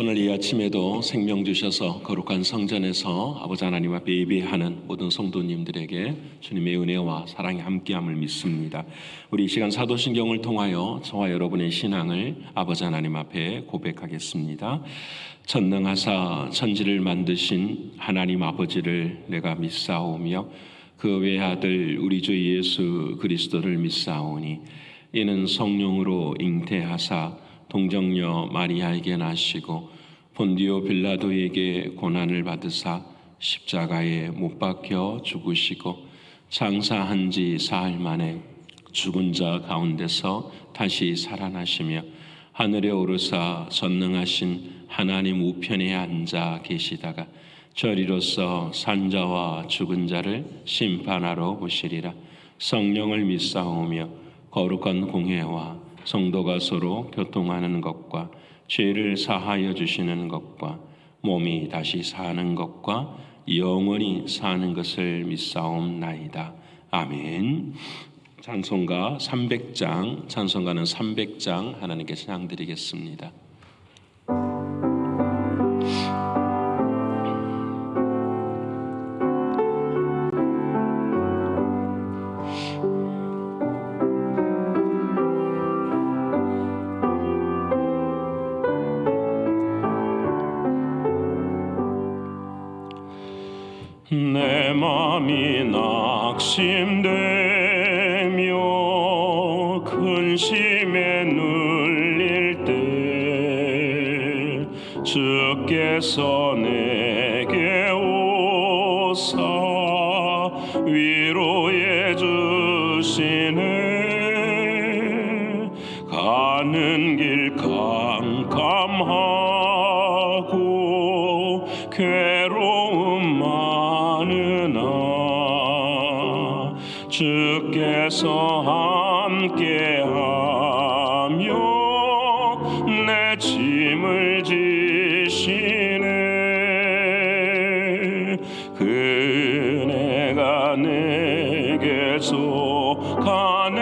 오늘 이 아침에도 생명 주셔서 거룩한 성전에서 아버지 하나님 앞에 예배하는 모든 성도님들에게 주님의 은혜와 사랑이 함께함을 믿습니다. 우리 이 시간 사도신경을 통하여 저와 여러분의 신앙을 아버지 하나님 앞에 고백하겠습니다. 전능하사 천지를 만드신 하나님 아버지를 내가 믿사오며 그 외아들 우리 주 예수 그리스도를 믿사오니 이는 성령으로 잉태하사 동정녀 마리아에게 나시고 본디오 빌라도에게 고난을 받으사 십자가에 못 박혀 죽으시고 장사한 지 사흘 만에 죽은 자 가운데서 다시 살아나시며 하늘에 오르사 전능하신 하나님 우편에 앉아 계시다가 저리로서 산자와 죽은 자를 심판하러 오시리라. 성령을 믿사오며 거룩한 공회와 성도가 서로 교통하는 것과 죄를 사하여 주시는 것과 몸이 다시 사는 것과 영원히 사는 것을 믿사옵나이다. 아멘. 찬송가 300장, 찬송가는 300장 하나님께 찬양 드리겠습니다. 내 맘이 낙심되며 근심에 눌릴 때 주께서 내게 오사 위로해 주시네. 가는 길 캄캄하고 괴로움 많으나 주께서 함께하며 내 짐을 지시네. 그네가 내게 속하네.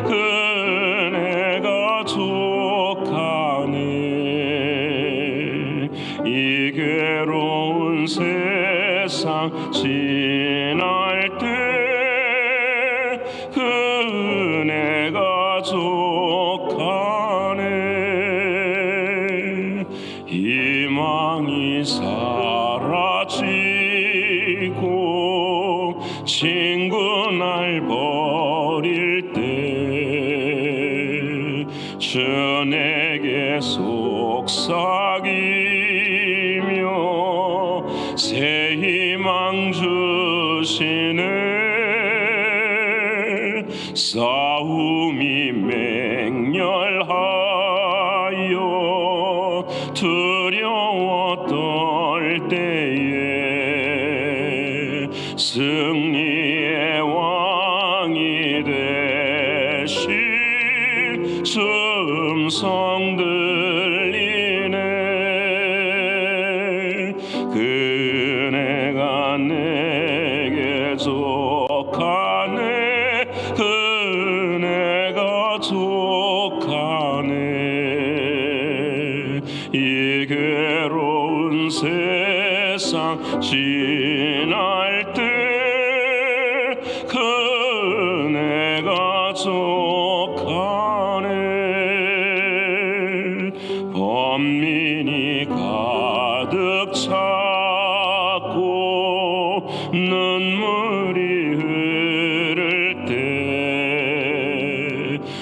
그네가 속하네. 이 괴로운 세상 지날 때 그네가 속하네. 희망이 사라지고 친구 날 버릴 때 주 내게 속삭이며 새 희망 주시네. 싸움이 맹렬하여 두려워 떨 때에 승리의 왕이 되신 주 음성 들리네. 그네가 내게 속하네. 그네가 속하네. 이 괴로운 세상 지날 때 그네가 속하네. 범민이 가득 찼고 눈물이 흐를 때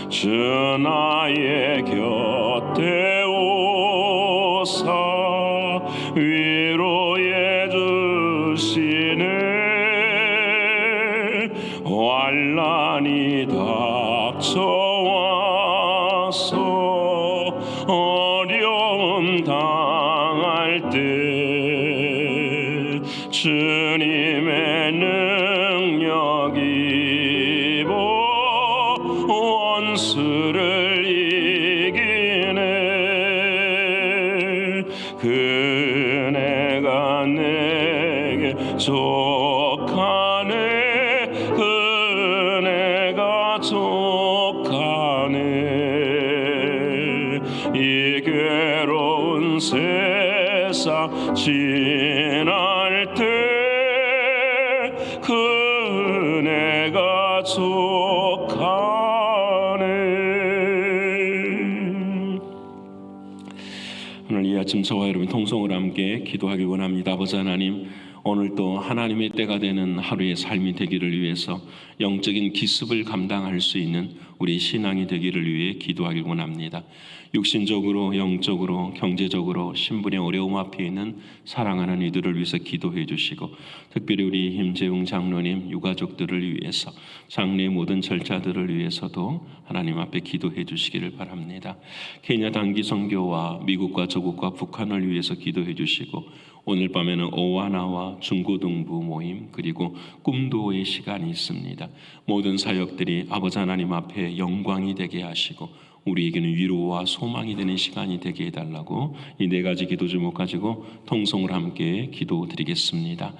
주 나의 곁에 오사 위로해 주시네. 환난이 닥쳐와서 어려움 당할 때 주님의 능력이 원수를 이기네. 그네가 내게 속하네. 그네가 속하네. 이 괴로운 세상 지날 때 그네가 속하네. 오늘 이 아침 저와 여러분 통성으로 함께 기도하기 원합니다. 아버지 하나님, 오늘도 하나님의 때가 되는 하루의 삶이 되기를 위해서 영적인 기습을 감당할 수 있는 우리 신앙이 되기를 위해 기도하기 원합니다. 육신적으로, 영적으로, 경제적으로 신분의 어려움 앞에 있는 사랑하는 이들을 위해서 기도해 주시고, 특별히 우리 임재웅 장로님 유가족들을 위해서, 장례의 모든 절차들을 위해서도 하나님 앞에 기도해 주시기를 바랍니다. 케냐 단기 선교와 미국과 저국과 북한을 위해서 기도해 주시고, 오늘 밤에는 오와나와 중고등부 모임 그리고 꿈도의 시간이 있습니다. 모든 사역들이 아버지 하나님 앞에 영광이 되게 하시고 우리에게는 위로와 소망이 되는 시간이 되게 해달라고 이 네 가지 기도 제목 가지고 통성을 함께 기도드리겠습니다.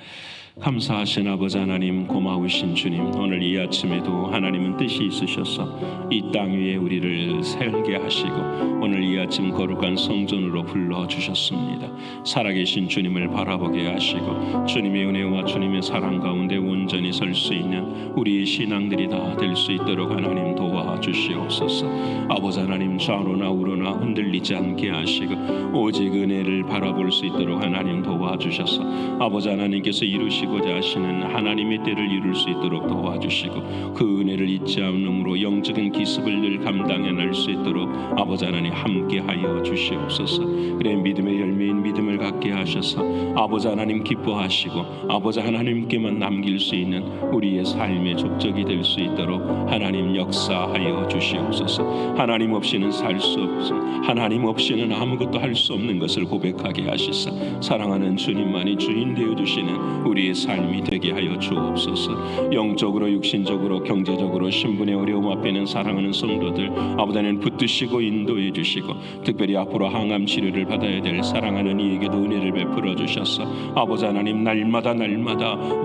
감사하신 아버지 하나님, 고마우신 주님, 오늘 이 아침에도 하나님은 뜻이 있으셔서 이 땅 위에 우리를 살게 하시고 오늘 이 아침 거룩한 성전으로 불러주셨습니다. 살아계신 주님을 바라보게 하시고 주님의 은혜와 주님의 사랑 가운데 온전히 설 수 있는 우리의 신앙들이 다 될 수 있도록 하나님 도와주시옵소서. 아버지 하나님, 좌로나 우로나 흔들리지 않게 하시고 오직 은혜를 바라볼 수 있도록 하나님 도와주셔서 아버지 하나님께서 이루시고자 하시는 하나님의 때를 이룰 수 있도록 도와주시고 그 은혜를 잊지 않음으로 영적인 기습을 늘 감당해낼 수 있도록 아버지 하나님 함께하여 주시옵소서. 그래 믿음의 열매인 믿음을 갖게 하셔서 아버지 하나님 기뻐하시고 아버지 하나님께만 남길 수 있는 우리의 삶의 족적이 될 수 있도록 하나님 역사하여 주시옵소서. 하나님 없이는 살 수 없음, 하나님 없이는 아무것도 할 수 없는 것을 고백하게 하시사 사랑하는 주님만이 주인 되어 주시는 우리의 삶이 되게 하여 주옵소서. 영적으로, 육신적으로, 경제적으로 신분의 어려움 앞에는 사랑하는 성도들 아버지 하나님 붙드시고 인도해 주시고 특별히 앞으로 항암 치료를 받아야 될 사랑하는 이에게도 은혜를 베풀어 주셔서 아버지 하나님 날마다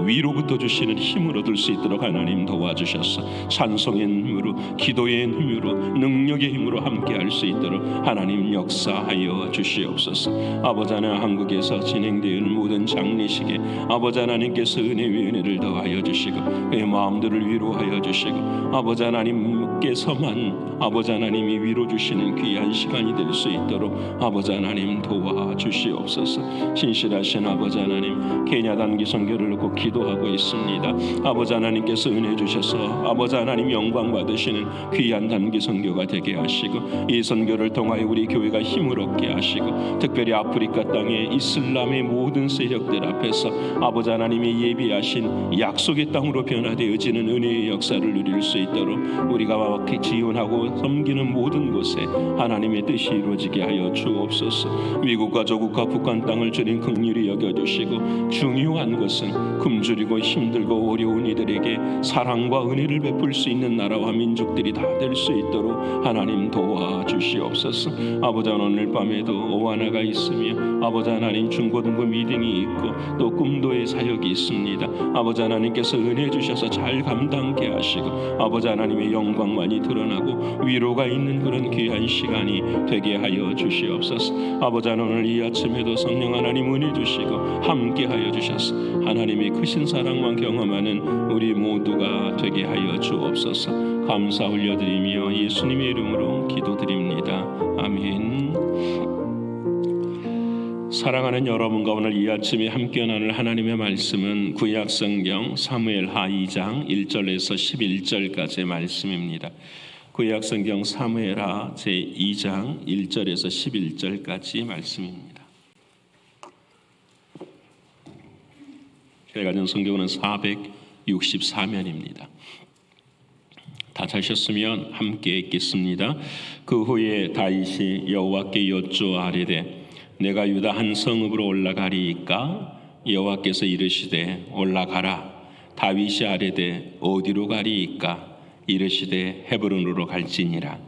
위로부터 주시는 힘을 얻을 수 있도록 하나님 도와주셔서 찬송의 힘으로, 기도의 힘으로, 능력의 힘으로 함께할 수 있도록 하나님 역사하여 주시옵소서. 아버지 하나님, 한국에서 진행되는 모든 장례식에 아버지 하나님께서 은혜 위에 은혜를 더하여 주시고 그의 마음들을 위로하여 주시고 아버지 하나님께서만 아버지 하나님이 위로 주시는 귀한 시간이 될 수 있도록 아버지 하나님 도와주시옵소서. 신실하신 아버지 하나님, 케냐 단기 선교를 놓고 기도하고 있습니다. 아버지 하나님께서 은혜 주셔서 아버지 하나님 영광 받으시는 귀한 단기 선교가 되게 하시고 이 선교를 통하여 우리 교회가 힘을 얻게 하시고 특별히 아프리카 땅의 이슬람의 모든 세력들 앞에서 아버지 하나님이 예비하신 약속의 땅으로 변화되어지는 은혜의 역사를 누릴 수 있도록 우리가 지원하고 섬기는 모든 곳에 하나님의 뜻이 이루어지게 하여 주옵소서. 미국과 저국과 북한 땅을 주님 긍휼히 여겨주시고 중요한 것은 굶주리고 힘들고 어려운 이들에게 사랑과 은혜를 베풀 수 있는 나라와 민족들이 다 될 수 있도록 하나님 도와주시옵소서. 아버지 오늘 밤에도 오하나가 있으며 아버지 하나님 중고등부 미팅이 있고 또 꿈도의 사역이 있습니다. 아버지 하나님께서 은혜 주셔서 잘 감당케 하시고 아버지 하나님의 영광만이 드러나고 위로가 있는 그런 귀한 시간이 되게 하여 주시옵소서. 아버지 오늘 이 아침에도 성령 하나님 은혜 주시고 함께 하여 주셔서 하나님의 크신 사랑만 경험하는 우리 모두가 되게 하여 주옵소서. 감사 올려드리며 예수님의 이름으로 기도드립니다. 아멘. 사랑하는 여러분과 오늘 이 아침에 함께 나눌 하나님의 말씀은 구약성경 사무엘하 2장 1절에서 11절까지의 말씀입니다. 구약성경 사무엘하 제2장 1절에서 11절까지 말씀입니다. 제가 가진 성경은 464면입니다. 다 찾으셨으면 함께 읽겠습니다. 그 후에 다윗이 여호와께 여쭈아뢰되 내가 유다 한 성읍으로 올라가리이까? 여호와께서 이르시되 올라가라. 다윗이 아뢰되 어디로 가리이까? 이르시되 헤브론으로 갈지니라.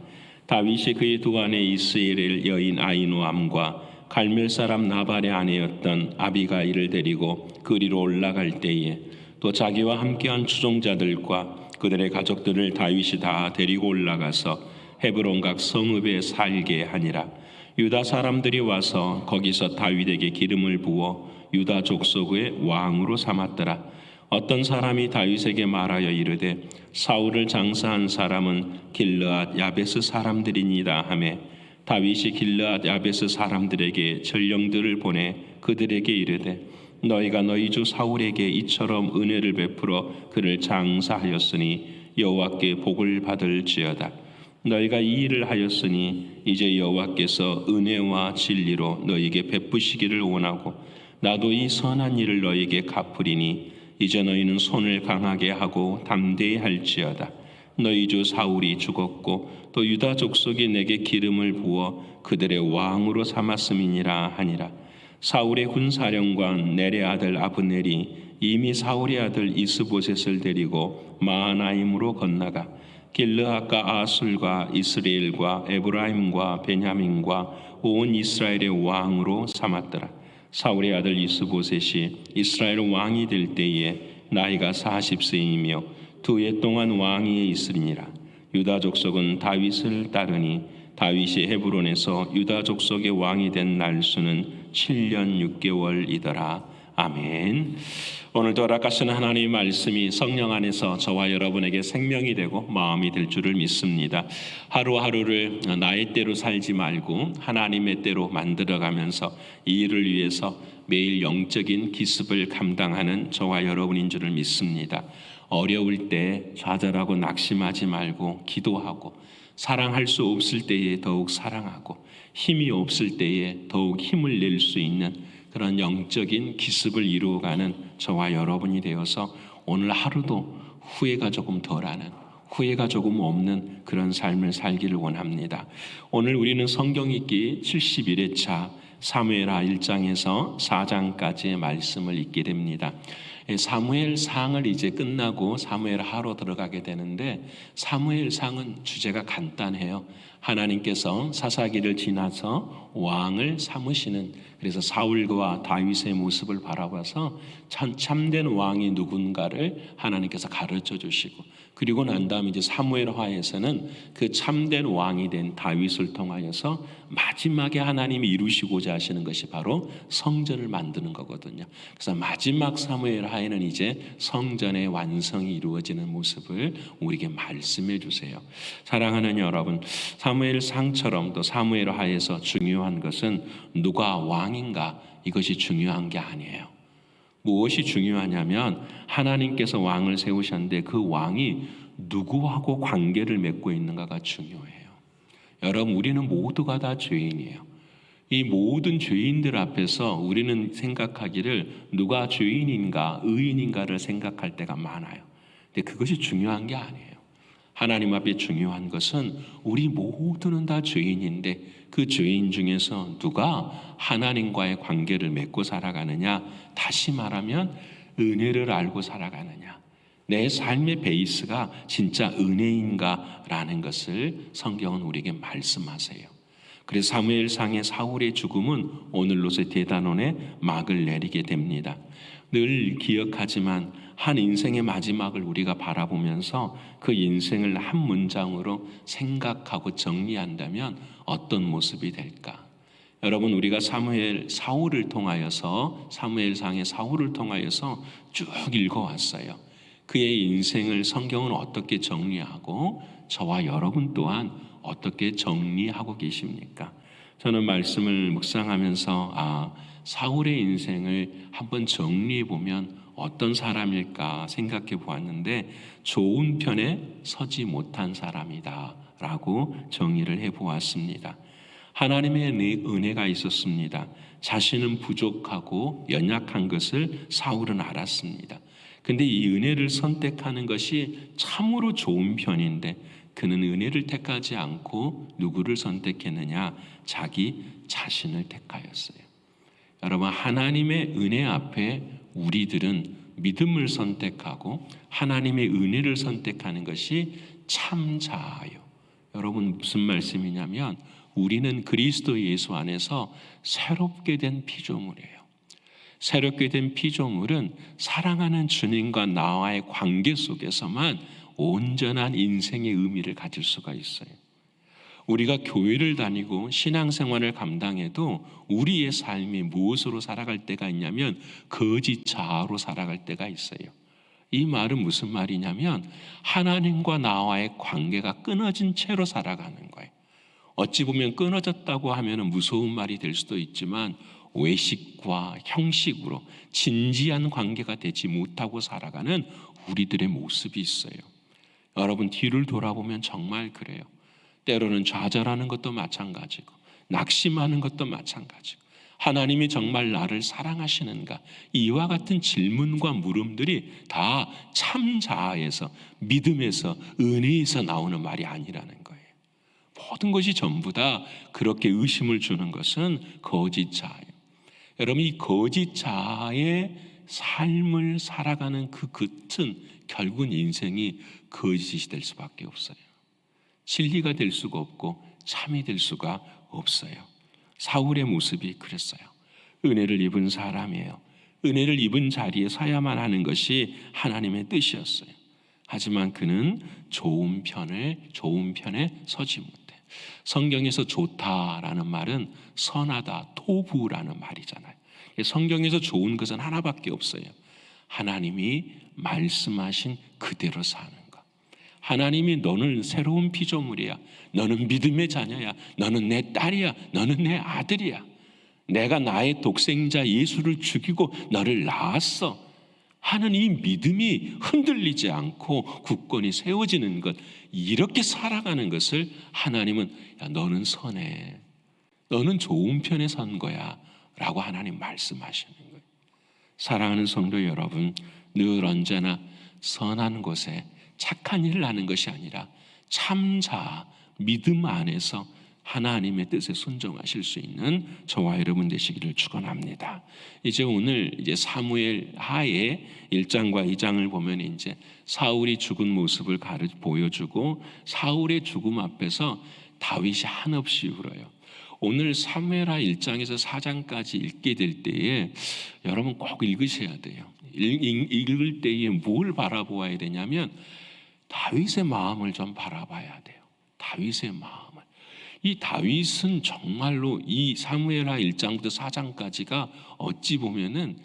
다윗이 그의 두 아내 이스라엘 여인 아히노암과 갈멜 사람 나발의 아내였던 아비가일을 데리고 그리로 올라갈 때에 또 자기와 함께한 추종자들과 그들의 가족들을 다윗이 다 데리고 올라가서 헤브론 각 성읍에 살게 하니라. 유다 사람들이 와서 거기서 다윗에게 기름을 부어 유다 족속의 왕으로 삼았더라. 어떤 사람이 다윗에게 말하여 이르되 사울을 장사한 사람은 길르앗 야베스 사람들이니라 하매 다윗이 길르앗 야베스 사람들에게 전령들을 보내 그들에게 이르되 너희가 너희 주 사울에게 이처럼 은혜를 베풀어 그를 장사하였으니 여호와께 복을 받을지어다. 너희가 이 일을 하였으니 이제 여호와께서 은혜와 진리로 너희에게 베푸시기를 원하고 나도 이 선한 일을 너희에게 갚으리니 이제 너희는 손을 강하게 하고 담대히 할지어다. 너희 주 사울이 죽었고 또 유다 족속이 내게 기름을 부어 그들의 왕으로 삼았음이니라 하니라. 사울의 군사령관 넬의 아들 아브넬이 이미 사울의 아들 이스보셋을 데리고 마하나임으로 건너가 길르앗과 아술과 이스라엘과 에브라임과 베냐민과 온 이스라엘의 왕으로 삼았더라. 사울의 아들 이스보셋이 이스라엘 왕이 될 때에 나이가 40세이며 2해 동안 왕위에 있으리니라. 유다 족속은 다윗을 따르니 다윗이 헤브론에서 유다 족속의 왕이 된 날수는 7년 6개월이더라. 아멘. 오늘도 허락하시는 하나님의 말씀이 성령 안에서 저와 여러분에게 생명이 되고 마음이 될 줄을 믿습니다. 하루하루를 나의 때로 살지 말고 하나님의 때로 만들어가면서 이 일을 위해서 매일 영적인 기습을 감당하는 저와 여러분인 줄을 믿습니다. 어려울 때 좌절하고 낙심하지 말고 기도하고 사랑할 수 없을 때에 더욱 사랑하고 힘이 없을 때에 더욱 힘을 낼 수 있는 그런 영적인 기습을 이루어가는 저와 여러분이 되어서 오늘 하루도 후회가 조금 덜하는 후회가 조금 없는 그런 삶을 살기를 원합니다. 오늘 우리는 성경 읽기 71회차 사무엘하 1장에서 4장까지의 말씀을 읽게 됩니다. 사무엘상을 이제 끝나고 사무엘하로 들어가게 되는데 사무엘상은 주제가 간단해요. 하나님께서 사사기를 지나서 왕을 삼으시는, 그래서 사울과 다윗의 모습을 바라봐서 참된 왕이 누군가를 하나님께서 가르쳐 주시고, 그리고 난 다음 이제 사무엘하에서는 그 참된 왕이 된 다윗을 통하여서 마지막에 하나님이 이루시고자 하시는 것이 바로 성전을 만드는 거거든요. 그래서 마지막 사무엘하에는 이제 성전의 완성이 이루어지는 모습을 우리에게 말씀해 주세요. 사랑하는 여러분, 사무엘상처럼 또 사무엘하에서 중요한 것은 누가 왕인가, 이것이 중요한 게 아니에요. 무엇이 중요하냐면 하나님께서 왕을 세우셨는데 그 왕이 누구하고 관계를 맺고 있는가가 중요해요. 여러분, 우리는 모두가 다 죄인이에요. 이 모든 죄인들 앞에서 우리는 생각하기를 누가 죄인인가 의인인가를 생각할 때가 많아요. 근데 그것이 중요한 게 아니에요. 하나님 앞에 중요한 것은 우리 모두는 다 죄인인데 그 죄인 중에서 누가 하나님과의 관계를 맺고 살아가느냐, 다시 말하면 은혜를 알고 살아가느냐, 내 삶의 베이스가 진짜 은혜인가라는 것을 성경은 우리에게 말씀하세요. 그래서 사무엘상의 사울의 죽음은 오늘로서 대단원의 막을 내리게 됩니다. 늘 기억하지만 한 인생의 마지막을 우리가 바라보면서 그 인생을 한 문장으로 생각하고 정리한다면 어떤 모습이 될까? 여러분, 우리가 사울을 통하여서 사무엘상의 사울을 통하여서 쭉 읽어왔어요. 그의 인생을 성경은 어떻게 정리하고 저와 여러분 또한 어떻게 정리하고 계십니까? 저는 말씀을 묵상하면서 사울의 인생을 한번 정리해 보면 어떤 사람일까 생각해 보았는데 좋은 편에 서지 못한 사람이다 라고 정의를 해 보았습니다. 하나님의 은혜가 있었습니다. 자신은 부족하고 연약한 것을 사울은 알았습니다. 근데 이 은혜를 선택하는 것이 참으로 좋은 편인데 그는 은혜를 택하지 않고 누구를 선택했느냐? 자기 자신을 택하였어요. 여러분, 하나님의 은혜 앞에 우리들은 믿음을 선택하고 하나님의 은혜를 선택하는 것이 참 자아요. 여러분, 무슨 말씀이냐면 우리는 그리스도 예수 안에서 새롭게 된 피조물이에요. 새롭게 된 피조물은 사랑하는 주님과 나와의 관계 속에서만 온전한 인생의 의미를 가질 수가 있어요. 우리가 교회를 다니고 신앙생활을 감당해도 우리의 삶이 무엇으로 살아갈 때가 있냐면 거짓 자아로 살아갈 때가 있어요. 이 말은 무슨 말이냐면 하나님과 나와의 관계가 끊어진 채로 살아가는 거예요. 어찌 보면 끊어졌다고 하면 무서운 말이 될 수도 있지만 외식과 형식으로 진지한 관계가 되지 못하고 살아가는 우리들의 모습이 있어요. 여러분 뒤를 돌아보면 정말 그래요. 때로는 좌절하는 것도 마찬가지고 낙심하는 것도 마찬가지고 하나님이 정말 나를 사랑하시는가? 이와 같은 질문과 물음들이 다 참 자아에서 믿음에서 은혜에서 나오는 말이 아니라는 거예요. 모든 것이 전부 다 그렇게 의심을 주는 것은 거짓 자아예요. 여러분 이 거짓 자아의 삶을 살아가는 그 끝은 결국은 인생이 거짓이 될 수밖에 없어요. 진리가 될 수가 없고 참이 될 수가 없어요. 사울의 모습이 그랬어요. 은혜를 입은 사람이에요. 은혜를 입은 자리에 서야만 하는 것이 하나님의 뜻이었어요. 하지만 그는 좋은 편에 서지 못해. 성경에서 좋다라는 말은 선하다, 토부라는 말이잖아요. 성경에서 좋은 것은 하나밖에 없어요. 하나님이 말씀하신 그대로 사는 것. 하나님이 너는 새로운 피조물이야. 너는 믿음의 자녀야. 너는 내 딸이야. 너는 내 아들이야. 내가 나의 독생자 예수를 죽이고 너를 낳았어 하는 이 믿음이 흔들리지 않고 굳건히 세워지는 것, 이렇게 살아가는 것을 하나님은 야, 너는 선해, 너는 좋은 편에 선 거야 라고 하나님 말씀하시는 거예요. 사랑하는 성도 여러분, 늘 언제나 선한 곳에 착한 일을 하는 것이 아니라 참자 믿음 안에서 하나님의 뜻에 순종하실 수 있는 저와 여러분 되시기를 축원합니다. 이제 오늘 사무엘 하의 1장과 2장을 보면 이제 사울이 죽은 모습을 보여주고 사울의 죽음 앞에서 다윗이 한없이 울어요. 오늘 사무엘하 1장에서 4장까지 읽게 될 때에 여러분 꼭 읽으셔야 돼요. 읽을 때에 뭘 바라보아야 되냐면 다윗의 마음을 좀 바라봐야 돼요. 다윗의 마음을. 이 다윗은 정말로 이 사무엘하 1장부터 4장까지가 어찌 보면은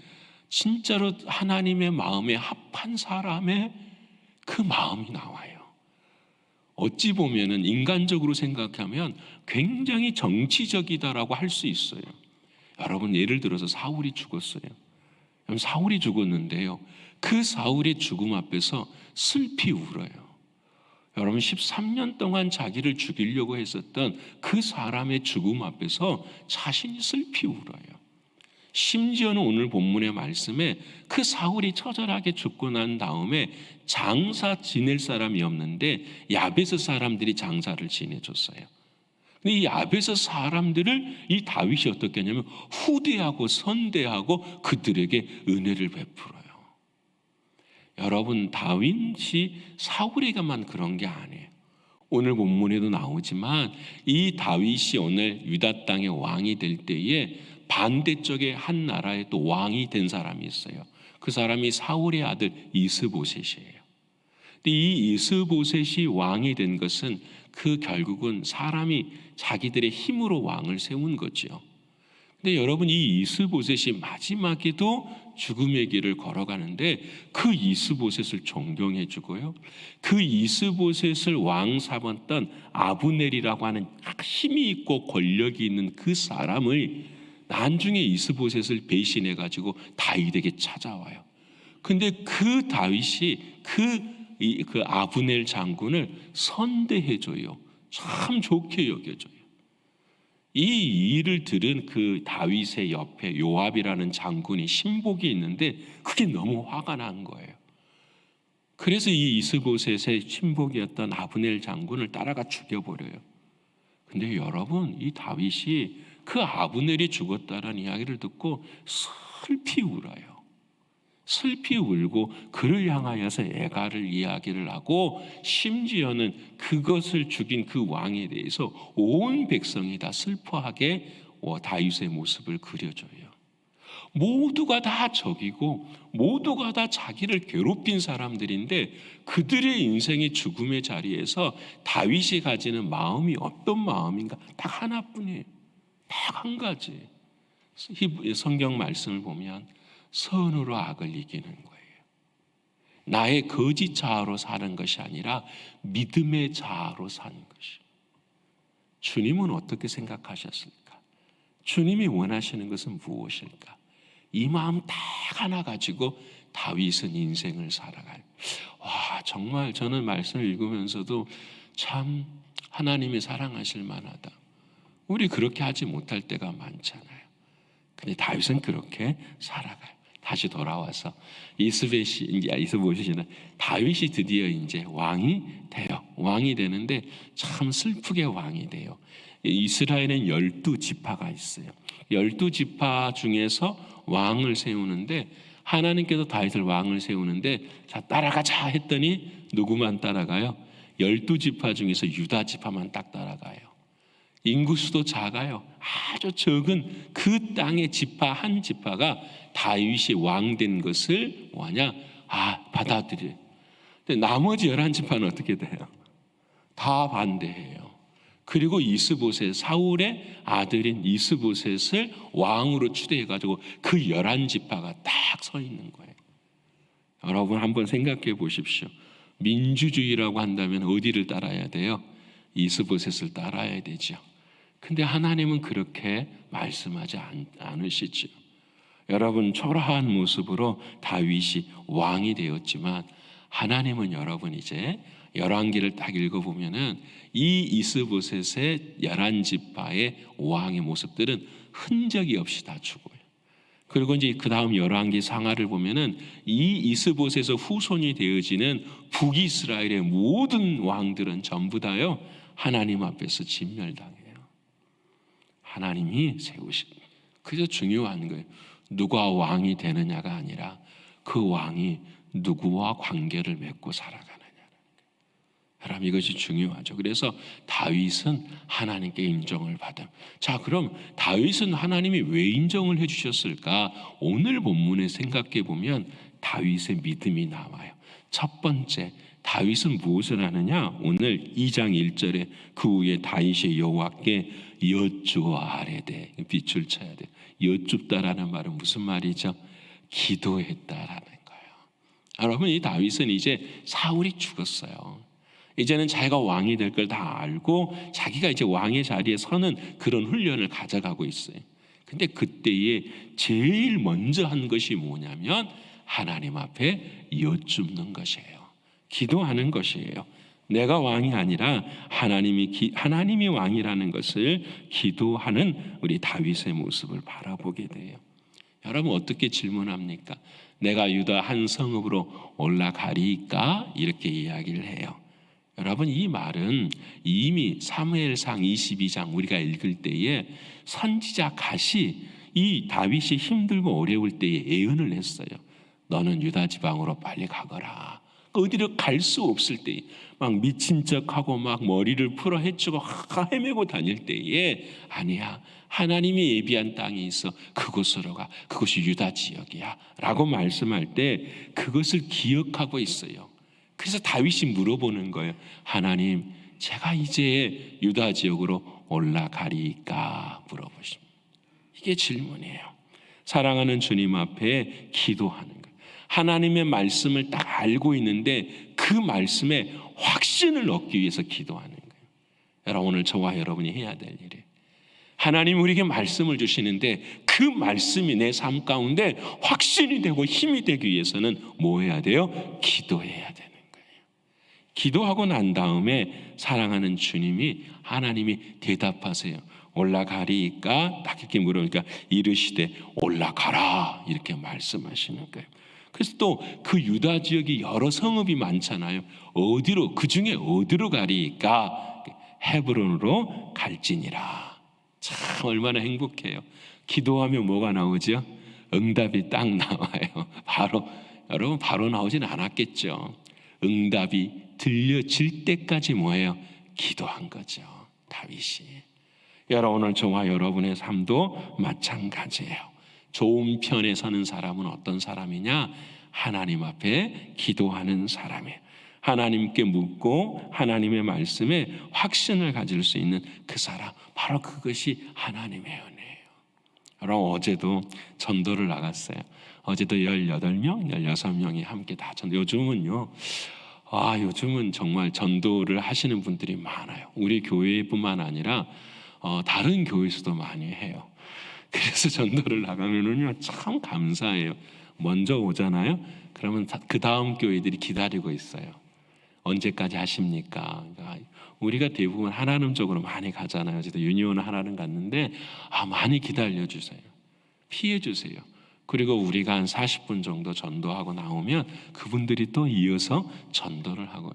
진짜로 하나님의 마음에 합한 사람의 그 마음이 나와요. 어찌 보면은 인간적으로 생각하면 굉장히 정치적이다라고 할 수 있어요. 여러분 예를 들어서 사울이 죽었어요. 사울이 죽었는데요. 그 사울의 죽음 앞에서 슬피 울어요. 여러분 13년 동안 자기를 죽이려고 했었던 그 사람의 죽음 앞에서 자신이 슬피 울어요. 심지어는 오늘 본문의 말씀에 그 사울이 처절하게 죽고 난 다음에 장사 지낼 사람이 없는데 야베스 사람들이 장사를 지내줬어요. 근데 이 야베스 사람들을 이 다윗이 어떻게 하냐면 후대하고 선대하고 그들에게 은혜를 베풀어요. 여러분 다윗이 사울에게만 그런 게 아니에요. 오늘 본문에도 나오지만 이 다윗이 오늘 유다 땅의 왕이 될 때에 반대쪽에 한 나라에 또 왕이 된 사람이 있어요. 그 사람이 사울의 아들 이스보셋이에요. 근데 이 이스보셋이 왕이 된 것은 그 결국은 사람이 자기들의 힘으로 왕을 세운 거죠. 근데 여러분 이 이스보셋이 마지막에도 죽음의 길을 걸어가는데 그 이스보셋을 존경해 주고요. 그 이스보셋을 왕 삼았던 아브넬이라고 하는 힘이 있고 권력이 있는 그 사람을 나중에 이스보셋을 배신해 가지고 다윗에게 찾아와요. 근데 그 다윗이 그 아브넬 장군을 선대해 줘요. 참 좋게 여겨줘요. 이 일을 들은 그 다윗의 옆에 요압이라는 장군이 신복이 있는데 그게 너무 화가 난 거예요. 그래서 이 이스보셋의 신복이었던 아브넬 장군을 따라가 죽여버려요. 근데 여러분 이 다윗이 그 아브넬이 죽었다는 이야기를 듣고 슬피 울어요. 슬피 울고 그를 향하여서 애가를 이야기를 하고 심지어는 그것을 죽인 그 왕에 대해서 온 백성이 다 슬퍼하게 다윗의 모습을 그려줘요. 모두가 다 적이고 모두가 다 자기를 괴롭힌 사람들인데 그들의 인생의 죽음의 자리에서 다윗이 가지는 마음이 어떤 마음인가? 딱 하나뿐이에요. 딱 한 가지. 성경 말씀을 보면 선으로 악을 이기는 거예요. 나의 거짓 자아로 사는 것이 아니라 믿음의 자아로 사는 것이. 주님은 어떻게 생각하셨을까? 주님이 원하시는 것은 무엇일까? 이 마음 딱 하나 가지고 다윗은 인생을 살아가요. 와, 정말 저는 말씀을 읽으면서도 참 하나님이 사랑하실 만하다. 우리 그렇게 하지 못할 때가 많잖아요. 근데 다윗은 그렇게 살아가요. 다시 돌아와서 이스보셋이나 다윗이 드디어 이제 왕이 돼요. 왕이 되는데 참 슬프게 왕이 돼요. 이스라엘엔 12지파가 있어요. 12지파 중에서 왕을 세우는데 하나님께서 다윗을 왕을 세우는데 자 따라가자 했더니 누구만 따라가요? 12지파 중에서 유다지파만 딱 따라가요. 인구수도 작아요. 아주 적은 그 땅의 지파 한 지파가 다윗이 왕된 것을 뭐냐? 받아들여요. 근데 나머지 11지파는 어떻게 돼요? 다 반대해요. 그리고 이스보셋, 사울의 아들인 이스보셋을 왕으로 추대해가지고 그 11지파가 딱 서 있는 거예요. 여러분 한번 생각해 보십시오. 민주주의라고 한다면 어디를 따라야 돼요? 이스보셋을 따라야 되죠. 근데 하나님은 그렇게 말씀하지 않으시죠. 여러분 초라한 모습으로 다윗이 왕이 되었지만 하나님은 여러분 이제 열왕기를 딱 읽어보면은 이 이스보셋의 11지파의 왕의 모습들은 흔적이 없이 다 죽어요. 그리고 이제 그 다음 열왕기 상하를 보면은 이 이스보셋에서 후손이 되어지는 북이스라엘의 모든 왕들은 전부 다요 하나님 앞에서 진멸당해요. 하나님이 세우신. 그래서 중요한 거예요. 누가 왕이 되느냐가 아니라 그 왕이 누구와 관계를 맺고 살아가느냐. 여러분 이것이 중요하죠. 그래서 다윗은 하나님께 인정을 받음. 자, 그럼 다윗은 하나님이 왜 인정을 해주셨을까? 오늘 본문에 생각해 보면 다윗의 믿음이 나와요. 첫 번째, 다윗은 무엇을 하느냐? 오늘 2장 1절에 그 후에 다윗이 여호와께 여쭈아뢰되, 빛을 쳐야 돼. 여쭙다라는 말은 무슨 말이죠? 기도했다라는 거예요. 여러분 이 다윗은 이제 사울이 죽었어요. 이제는 자기가 왕이 될 걸 다 알고 자기가 이제 왕의 자리에 서는 그런 훈련을 가져가고 있어요. 근데 그때에 제일 먼저 한 것이 뭐냐면 하나님 앞에 여쭙는 것이에요. 기도하는 것이에요. 내가 왕이 아니라 하나님이 왕이라는 것을 기도하는 우리 다윗의 모습을 바라보게 돼요. 여러분 어떻게 질문합니까? 내가 유다 한 성읍으로 올라가리까? 이렇게 이야기를 해요. 여러분 이 말은 이미 사무엘상 22장 우리가 읽을 때에 선지자 갓이 이 다윗이 힘들고 어려울 때에 예언을 했어요. 너는 유다 지방으로 빨리 가거라. 어디로 갈 수 없을 때에 막 미친 척하고 막 머리를 풀어 헤치고 헤매고 다닐 때에 아니야. 하나님이 예비한 땅이 있어. 그곳으로 가. 그것이 유다 지역이야. 라고 말씀할 때 그것을 기억하고 있어요. 그래서 다윗이 물어보는 거예요. 하나님, 제가 이제 유다 지역으로 올라가리까 물어보십니다. 이게 질문이에요. 사랑하는 주님 앞에 기도하는 거예요. 하나님의 말씀을 딱 알고 있는데 그 말씀에 확신을 얻기 위해서 기도하는 거예요. 여러분 오늘 저와 여러분이 해야 될 일이에요. 하나님 우리에게 말씀을 주시는데 그 말씀이 내 삶 가운데 확신이 되고 힘이 되기 위해서는 뭐 해야 돼요? 기도해야 돼요. 기도하고 난 다음에 사랑하는 주님이 하나님이 대답하세요. 올라가리까? 딱 이렇게 물으니까 이르시되 올라가라 이렇게 말씀하시는 거예요. 그래서 또 그 유다 지역이 여러 성읍이 많잖아요. 어디로 그 중에 어디로 가리까? 헤브론으로 갈지니라. 참 얼마나 행복해요. 기도하면 뭐가 나오죠? 응답이 딱 나와요. 여러분 바로 나오진 않았겠죠. 응답이 들려질 때까지 뭐예요? 기도한 거죠. 다윗이. 여러분 오늘 저와 여러분의 삶도 마찬가지예요. 좋은 편에 서는 사람은 어떤 사람이냐? 하나님 앞에 기도하는 사람이에요. 하나님께 묻고 하나님의 말씀에 확신을 가질 수 있는 그 사람, 바로 그것이 하나님의 은혜예요. 여러분, 어제도 전도를 나갔어요. 어제도 18명, 16명이 함께 다 전도. 요즘은요, 요즘은 정말 전도를 하시는 분들이 많아요. 우리 교회뿐만 아니라 다른 교회에서도 많이 해요. 그래서 전도를 나가면은요, 참 감사해요. 먼저 오잖아요. 그러면 그 다음 교회들이 기다리고 있어요. 언제까지 하십니까? 그러니까 우리가 대부분 하나님 쪽으로 많이 가잖아요. 어제도 유니온 하나님 갔는데 많이 기다려 주세요. 피해 주세요. 그리고 우리가 한 40분 정도 전도하고 나오면 그분들이 또 이어서 전도를 하고요.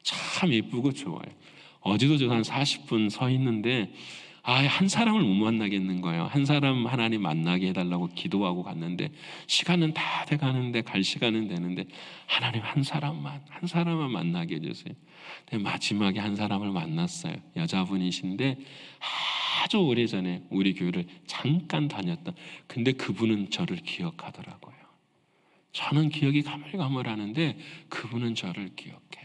참 예쁘고 좋아요. 어제도 저도 한 40분 서 있는데 한 사람을 못 만나겠는 거예요. 한 사람 하나님 만나게 해달라고 기도하고 갔는데 시간은 다 돼가는데, 갈 시간은 되는데 하나님 한 사람만 만나게 해주세요. 근데 마지막에 한 사람을 만났어요. 여자분이신데 아주 오래전에 우리 교회를 잠깐 다녔던, 근데 그분은 저를 기억하더라고요. 저는 기억이 가물가물하는데 그분은 저를 기억해요.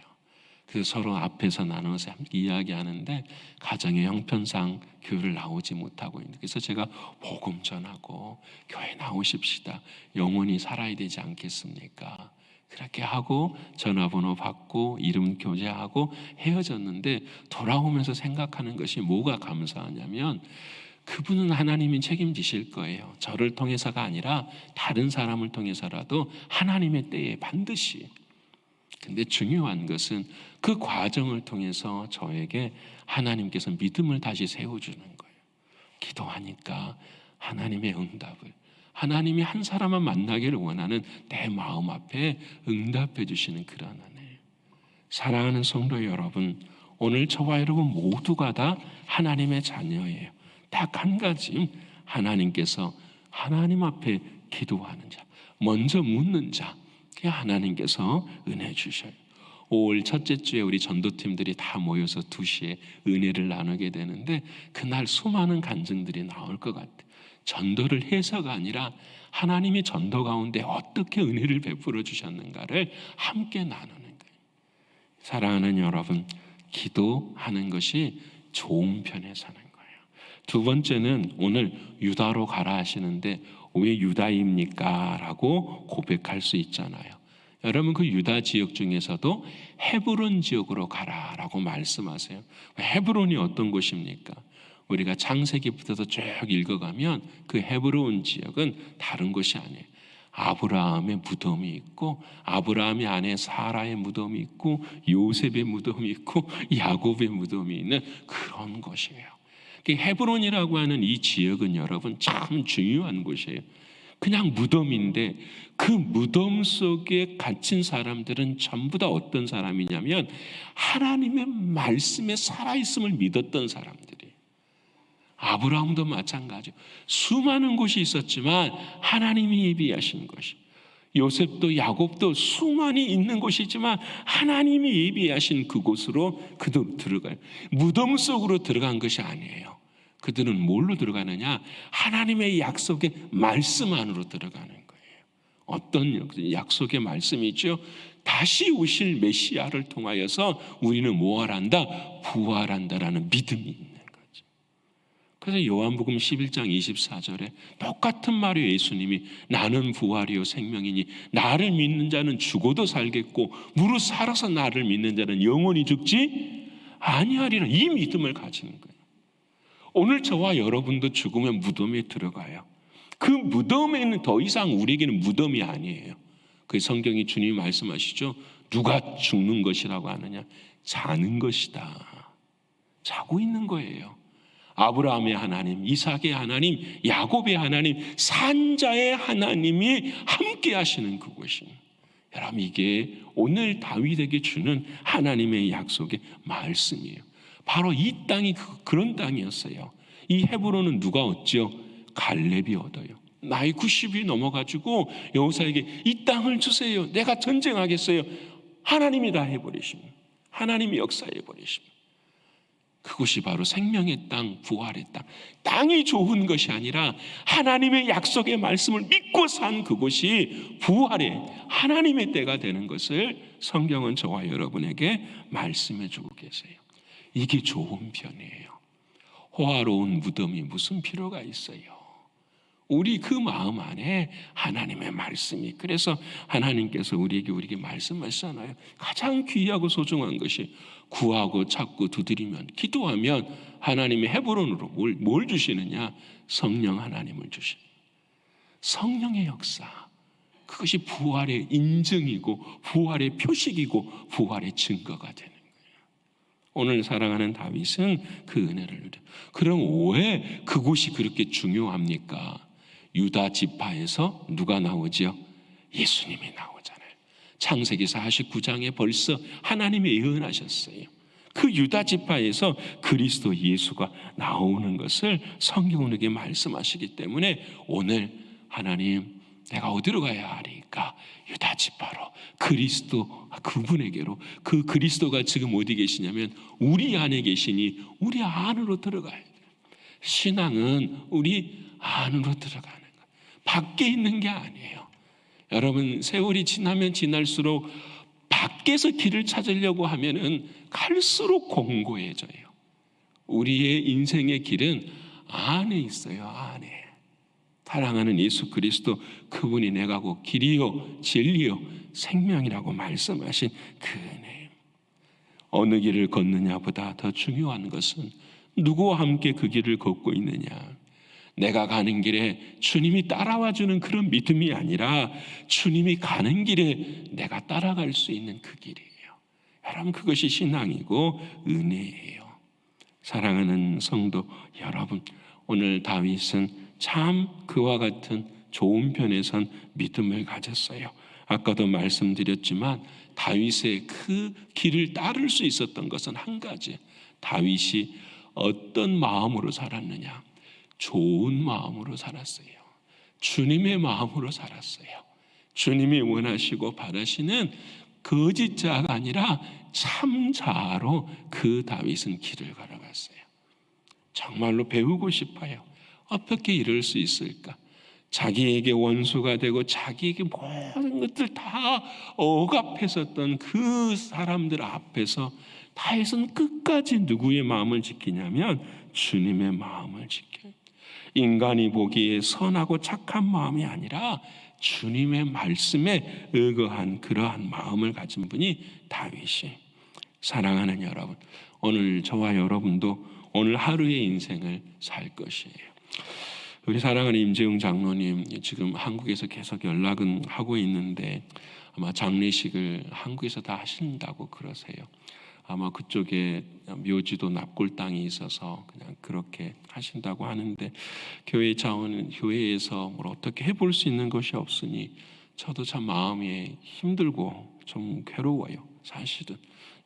그래서 서로 앞에서 나눠서 이야기하는데 가정의 형편상 교회를 나오지 못하고 있는, 그래서 제가 복음 전하고 교회 나오십시다, 영혼이 살아야 되지 않겠습니까? 그렇게 하고 전화번호 받고 이름 교제하고 헤어졌는데, 돌아오면서 생각하는 것이 뭐가 감사하냐면 그분은 하나님이 책임지실 거예요. 저를 통해서가 아니라 다른 사람을 통해서라도 하나님의 때에 반드시. 근데 중요한 것은 그 과정을 통해서 저에게 하나님께서 믿음을 다시 세워주는 거예요. 기도하니까 하나님의 응답을, 하나님이 한 사람만 만나기를 원하는 내 마음 앞에 응답해 주시는 그런 은혜예요. 사랑하는 성도 여러분, 오늘 저와 여러분 모두가 다 하나님의 자녀예요. 딱 한 가지, 하나님께서 하나님 앞에 기도하는 자, 먼저 묻는 자, 하나님께서 은혜 주셔요. 5월 첫째 주에 우리 전도팀들이 다 모여서 2시에 은혜를 나누게 되는데 그날 수많은 간증들이 나올 것 같아요. 전도를 해서가 아니라 하나님이 전도 가운데 어떻게 은혜를 베풀어 주셨는가를 함께 나누는 거예요. 사랑하는 여러분, 기도하는 것이 좋은 편에 사는 거예요. 두 번째는 오늘 유다로 가라 하시는데 왜 유다입니까? 라고 고백할 수 있잖아요. 여러분, 그 유다 지역 중에서도 헤브론 지역으로 가라라고 말씀하세요. 헤브론이 어떤 곳입니까? 우리가 창세기부터 쭉 읽어가면 그 헤브론 지역은 다른 곳이 아니에요. 아브라함의 무덤이 있고, 아브라함의 아내 사라의 무덤이 있고, 요셉의 무덤이 있고, 야곱의 무덤이 있는 그런 곳이에요. 헤브론이라고 하는 이 지역은 여러분 참 중요한 곳이에요. 그냥 무덤인데 그 무덤 속에 갇힌 사람들은 전부 다 어떤 사람이냐면 하나님의 말씀에 살아있음을 믿었던 사람들이에요. 아브라함도 마찬가지예요. 수많은 곳이 있었지만 하나님이 예비하신 것이, 요셉도 야곱도 수많이 있는 곳이지만 하나님이 예비하신 그곳으로 그들 들어가요. 무덤 속으로 들어간 것이 아니에요. 그들은 뭘로 들어가느냐? 하나님의 약속의 말씀 안으로 들어가는 거예요. 어떤 약속의 말씀이죠? 다시 오실 메시아를 통하여서 우리는 무엇한다? 부활한다라는 믿음이 있는 거죠. 그래서 요한복음 11장 24절에 똑같은 말이에요. 예수님이 나는 부활이요 생명이니 나를 믿는 자는 죽어도 살겠고 무릇 살아서 나를 믿는 자는 영원히 죽지 아니하리라. 이 믿음을 가지는 거예요. 오늘 저와 여러분도 죽으면 무덤에 들어가요. 그 무덤에는 더 이상 우리에게는 무덤이 아니에요. 그 성경이 주님이 말씀하시죠. 누가 죽는 것이라고 하느냐? 자는 것이다. 자고 있는 거예요. 아브라함의 하나님, 이삭의 하나님, 야곱의 하나님, 산자의 하나님이 함께 하시는 그곳이, 여러분, 이게 오늘 다윗에게 주는 하나님의 약속의 말씀이에요. 바로 이 땅이 그런 땅이었어요. 이 헤브론은 누가 얻죠? 갈렙이 얻어요. 나이 90이 넘어가지고 여호사에게 이 땅을 주세요. 내가 전쟁하겠어요. 하나님이 다 해버리십니다. 하나님이 역사해버리십니다. 그것이 바로 생명의 땅, 부활의 땅. 땅이 좋은 것이 아니라 하나님의 약속의 말씀을 믿고 산 그곳이 부활의 하나님의 때가 되는 것을 성경은 저와 여러분에게 말씀해 주고 계세요. 이게 좋은 편이에요. 호화로운 무덤이 무슨 필요가 있어요? 우리 그 마음 안에 하나님의 말씀이, 그래서 하나님께서 우리에게 말씀하시잖아요. 가장 귀하고 소중한 것이 구하고 찾고 두드리면, 기도하면 하나님이 헤브론으로 뭘 주시느냐? 성령 하나님을 주시는 성령의 역사. 그것이 부활의 인증이고 부활의 표식이고 부활의 증거가 되는 거예요. 오늘 사랑하는 다윗은 그 은혜를 누려. 그럼 왜 그곳이 그렇게 중요합니까? 유다 지파에서 누가 나오죠? 예수님이 나오잖아요. 창세기 49장에 벌써 하나님이 예언하셨어요. 그 유다 지파에서 그리스도 예수가 나오는 것을 성경은 우리에게 말씀하시기 때문에 오늘 하나님, 내가 어디로 가야 하리까? 유다 지파로, 그리스도 그분에게로. 그 그리스도가 지금 어디 계시냐면 우리 안에 계시니 우리 안으로 들어가야 돼요. 신앙은 우리 안으로 들어가는 것, 밖에 있는 게 아니에요. 여러분, 세월이 지나면 지날수록 밖에서 길을 찾으려고 하면은 갈수록 공고해져요. 우리의 인생의 길은 안에 있어요. 안에. 사랑하는 예수 그리스도, 그분이 내가 곧 길이요 진리요 생명이라고 말씀하신 그 은혜. 어느 길을 걷느냐보다 더 중요한 것은 누구와 함께 그 길을 걷고 있느냐. 내가 가는 길에 주님이 따라와 주는 그런 믿음이 아니라 주님이 가는 길에 내가 따라갈 수 있는 그 길이에요. 여러분, 그것이 신앙이고 은혜예요. 사랑하는 성도 여러분, 오늘 다윗은 참 그와 같은 좋은 편에 선 믿음을 가졌어요. 아까도 말씀드렸지만 다윗의 그 길을 따를 수 있었던 것은 한 가지. 다윗이 어떤 마음으로 살았느냐? 좋은 마음으로 살았어요. 주님의 마음으로 살았어요. 주님이 원하시고 바라시는 거짓자가 아니라 참자로 그 다윗은 길을 걸어갔어요. 정말로 배우고 싶어요. 어떻게 이럴 수 있을까? 자기에게 원수가 되고 자기에게 모든 것들 다 억압했었던 그 사람들 앞에서 다윗은 끝까지 누구의 마음을 지키냐면 주님의 마음을 지켜요. 인간이 보기에 선하고 착한 마음이 아니라 주님의 말씀에 의거한 그러한 마음을 가진 분이 다윗이. 사랑하는 여러분, 오늘 저와 여러분도 오늘 하루의 인생을 살 것이에요. 우리 사랑하는 임재용 장로님, 지금 한국에서 계속 연락은 하고 있는데 아마 장례식을 한국에서 다 하신다고 그러세요. 아마 그쪽에 묘지도 납골 땅이 있어서 그냥 그렇게 하신다고 하는데, 교회 자원은 교회에서 뭘 어떻게 해볼 수 있는 것이 없으니 저도 참 마음이 힘들고 좀 괴로워요. 사실은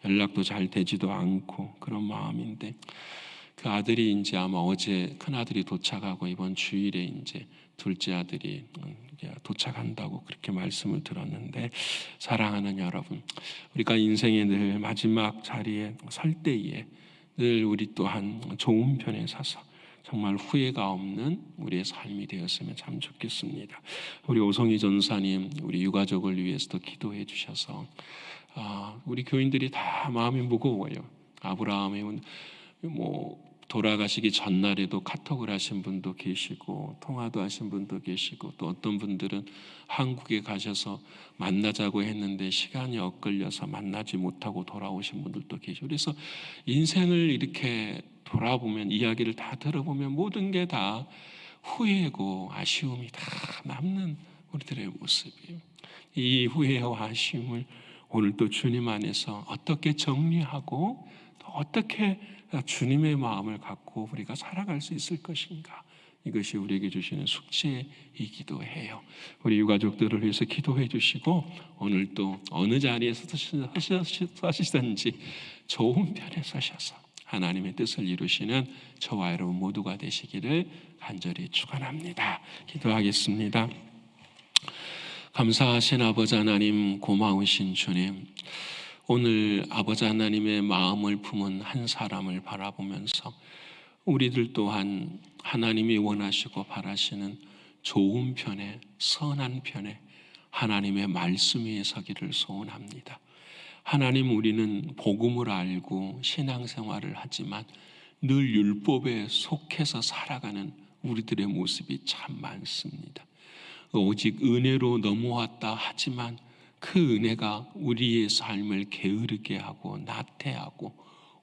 연락도 잘 되지도 않고 그런 마음인데, 그 아들이 이제 아마 어제 큰 아들이 도착하고 이번 주일에 이제 둘째 아들이 도착한다고 그렇게 말씀을 들었는데, 사랑하는 여러분, 우리가 인생의 늘 마지막 자리에 설 때에 늘 우리 또한 좋은 편에 서서 정말 후회가 없는 우리의 삶이 되었으면 참 좋겠습니다. 우리 오성희 전사님, 우리 유가족을 위해서도 기도해 주셔서 우리 교인들이 다 마음이 무거워요. 아브라함의 돌아가시기 전날에도 카톡을 하신 분도 계시고 통화도 하신 분도 계시고, 또 어떤 분들은 한국에 가셔서 만나자고 했는데 시간이 엇갈려서 만나지 못하고 돌아오신 분들도 계시고, 그래서 인생을 이렇게 돌아보면, 이야기를 다 들어보면 모든 게 다 후회고 아쉬움이 다 남는 우리들의 모습이에요. 이 후회와 아쉬움을 오늘 또 주님 안에서 어떻게 정리하고 또 어떻게 주님의 마음을 갖고 우리가 살아갈 수 있을 것인가, 이것이 우리에게 주시는 숙제이기도 해요. 우리 유가족들을 위해서 기도해 주시고, 오늘 또 어느 자리에서 서시든지 좋은 편에 서셔서 하나님의 뜻을 이루시는 저와 여러분 모두가 되시기를 간절히 축원합니다. 기도하겠습니다. 감사하신 아버지 하나님, 고마우신 주님, 오늘 아버지 하나님의 마음을 품은 한 사람을 바라보면서 우리들 또한 하나님이 원하시고 바라시는 좋은 편에, 선한 편에 하나님의 말씀 위에 서기를 소원합니다. 하나님, 우리는 복음을 알고 신앙생활을 하지만 늘 율법에 속해서 살아가는 우리들의 모습이 참 많습니다. 오직 은혜로 넘어왔다 하지만 그 은혜가 우리의 삶을 게으르게 하고 나태하고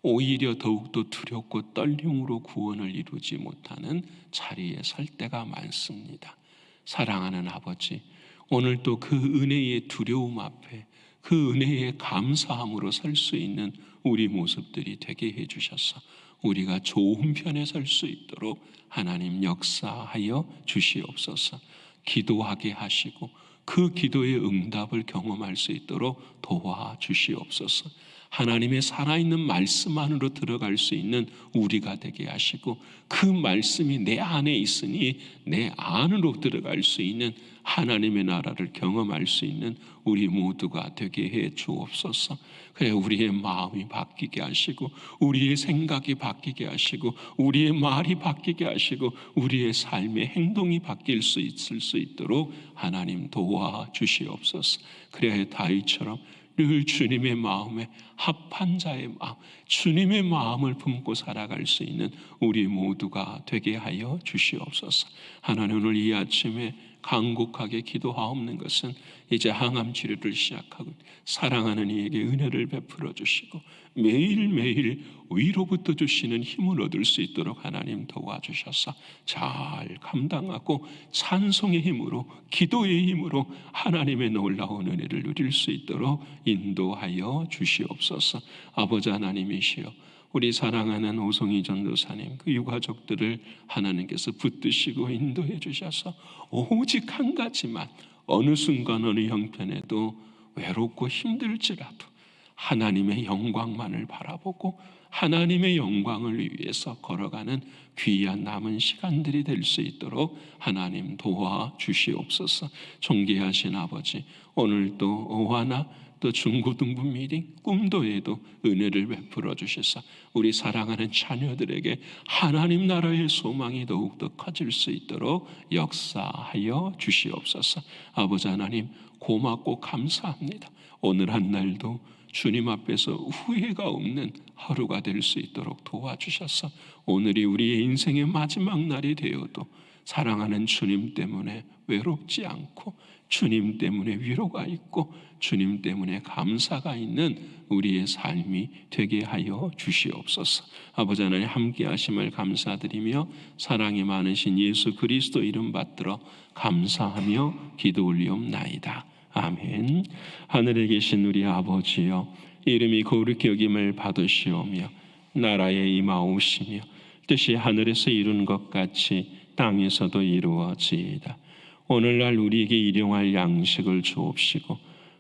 오히려 더욱더 두렵고 떨림으로 구원을 이루지 못하는 자리에 설 때가 많습니다. 사랑하는 아버지, 오늘도 그 은혜의 두려움 앞에 그 은혜의 감사함으로 설 수 있는 우리 모습들이 되게 해주셔서 우리가 좋은 편에 설 수 있도록 하나님 역사하여 주시옵소서. 기도하게 하시고 그 기도의 응답을 경험할 수 있도록 도와주시옵소서. 하나님의 살아있는 말씀 안으로 들어갈 수 있는 우리가 되게 하시고 그 말씀이 내 안에 있으니 내 안으로 들어갈 수 있는 하나님의 나라를 경험할 수 있는 우리 모두가 되게 해 주옵소서. 그래, 우리의 마음이 바뀌게 하시고 우리의 생각이 바뀌게 하시고 우리의 말이 바뀌게 하시고 우리의 삶의 행동이 바뀔 수 있을 수 있도록 하나님 도와주시옵소서. 그래야 다윗처럼 늘 주님의 마음에 합한 자의 마음, 주님의 마음을 품고 살아갈 수 있는 우리 모두가 되게 하여 주시옵소서. 하나님, 오늘 이 아침에 간곡하게 기도하옵는 것은 이제 항암 치료를 시작하고 사랑하는 이에게 은혜를 베풀어 주시고 매일매일 위로부터 주시는 힘을 얻을 수 있도록 하나님 도와주셔서 잘 감당하고 찬송의 힘으로, 기도의 힘으로 하나님의 놀라운 은혜를 누릴 수 있도록 인도하여 주시옵소서. 아버지 하나님이시여, 우리 사랑하는 오송희 전도사님 그 유가족들을 하나님께서 붙드시고 인도해 주셔서 오직 한 가지만, 어느 순간 어느 형편에도 외롭고 힘들지라도 하나님의 영광만을 바라보고 하나님의 영광을 위해서 걸어가는 귀한 남은 시간들이 될 수 있도록 하나님 도와주시옵소서. 존귀하신 아버지, 오늘도 어화나 또 중고등부 미팅, 꿈도에도 은혜를 베풀어 주셔서 우리 사랑하는 자녀들에게 하나님 나라의 소망이 더욱더 커질 수 있도록 역사하여 주시옵소서. 아버지 하나님, 고맙고 감사합니다. 오늘 한 날도 주님 앞에서 후회가 없는 하루가 될 수 있도록 도와주셔서 오늘이 우리의 인생의 마지막 날이 되어도 사랑하는 주님 때문에 외롭지 않고 주님 때문에 위로가 있고 주님 때문에 감사가 있는 우리의 삶이 되게 하여 주시옵소서. 아버지 하나님, 함께 하심을 감사드리며 사랑이 많으신 예수 그리스도 이름 받들어 감사하며 기도 올리옵나이다. 아멘. 하늘에 계신 우리 아버지여, 이름이 거룩히 여김을 받으시오며 나라에 임하오시며 뜻이 하늘에서 이룬 것 같이 땅에서도 이루어지이다. 오늘날 우리에게 일용할 양식을 주옵시고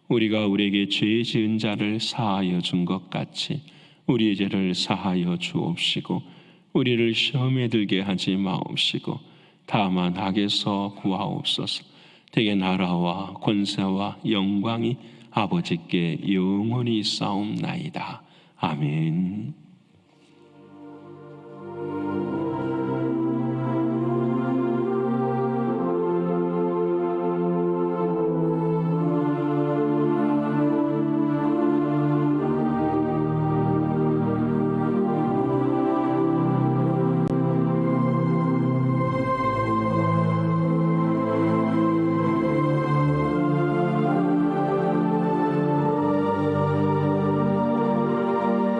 우리가 우리에게 죄 지은 자를 사하여 준 것 같이 우리의 죄를 사하여 주옵시고 우리를 시험에 들게 하지 마옵시고 다만 악에서 구하옵소서. 대개 나라와 권세와 영광이 아버지께 영원히 있사옵나이다. 아멘.